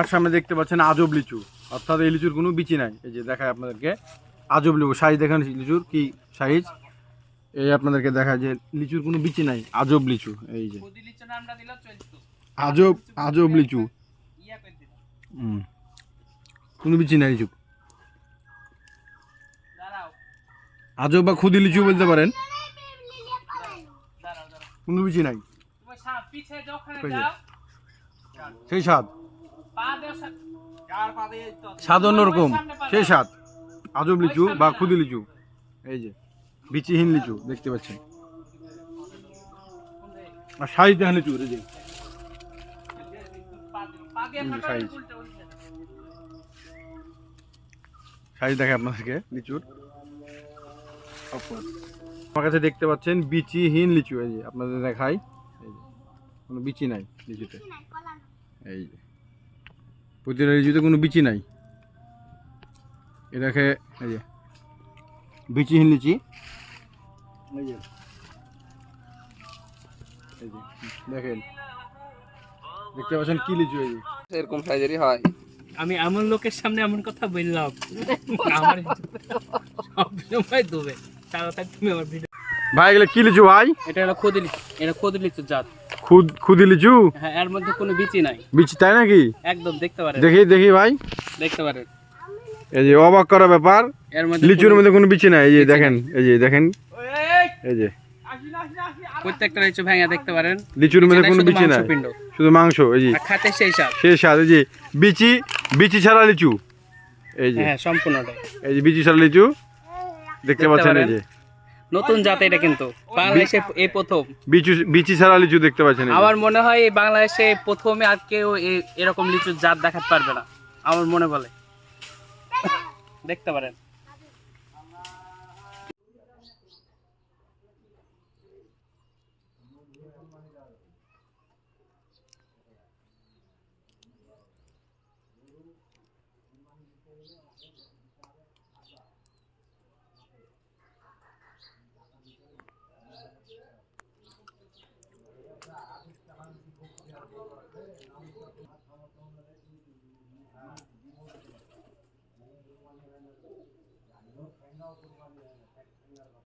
তার সামনে দেখতে পাচ্ছেন আজব লিচু, অর্থাৎ এই লিচুর কোনো বিচি নাই। এই যে দেখায় আপনাদেরকে আজব লিচু, সাইজ দেখেন লিচুর কি সাইজ। এই আপনাদেরকে দেখায় যে লিচুর কোনো বিচি নাই, আজব লিচু। এই যে আজব আজব লিচু, কোনো বিচি নাই লিচু, আজব বা খুদি লিচু বলতে পারেন, কোনো বিচি নাই। সেই স্বাদ, স্বাদ অন্যরকম, সেই স্বাদ আজব লিচু বা খুদি লিচু। এই যে বিচিহীন লিচু দেখতে পাচ্ছেন, আর সাইজ দেখেন লিচুর। এই যে সাইজ, সাইজ দেখে আপনাদেরকে লিচুর। আমার কাছে দেখতে পাচ্ছেন বিচিহীন লিচু। এই যে আপনাদের দেখাই, এই যে কোনো বিচি নাই লিচুতে। এই যে প্রতিটা লিচুতে কোনো বিচি নাই। এ দেখে এই যে বিচিহীন লিচি। এই যে দেখেন, দেখতে পাচ্ছেন কি লিচু। এই যে এরকম সাইজেরই হয়। আমি এমন লোকের সামনে এমন কথা বললাম, আমার সবসময় দেবে তাড়াতাড়ি তুমি আমার ভিডিও। ভাই এগুলো কি লিচু ভাই? এটা হলো খুদি লিচু, এটা খুদি লিচুর জাত। খুদি লিচু? হ্যাঁ, এর মধ্যে কোনো বিচি নাই। বিচি তাই নাকি? একদম দেখতে পারেন, দেখি দেখি ভাই, দেখতে পারেন। এই যে অবাক করা ব্যাপার, এর মধ্যে লিচুর মধ্যে কোনো বিচি নাই। এই যে দেখেন, এই যে দেখেন, এই যে প্রত্যেকটা লিচু ভেঙে দেখতে পারেন, লিচুর মধ্যে কোনো বিচি নাই, শুধু মাংস। এই যে খাতে সেই স্বাদ, সেই স্বাদ। এই যে বিচি, বিচি ছাড়া লিচু। এই যে হ্যাঁ সম্পূর্ণটাই। এই যে বিচি ছাড়া লিচু দেখতে পাচ্ছেন। এই যে নতুন জাত এটা, কিন্তু বাংলাদেশে এই প্রথম বিচি ছাড়া লিচু দেখতে পাচ্ছেন। আমার মনে হয় এই বাংলাদেশে প্রথমে আর কেউ এরকম লিচুর জাত দেখাতে পারবে না, আমার মনে বলে। দেখতে পারেন।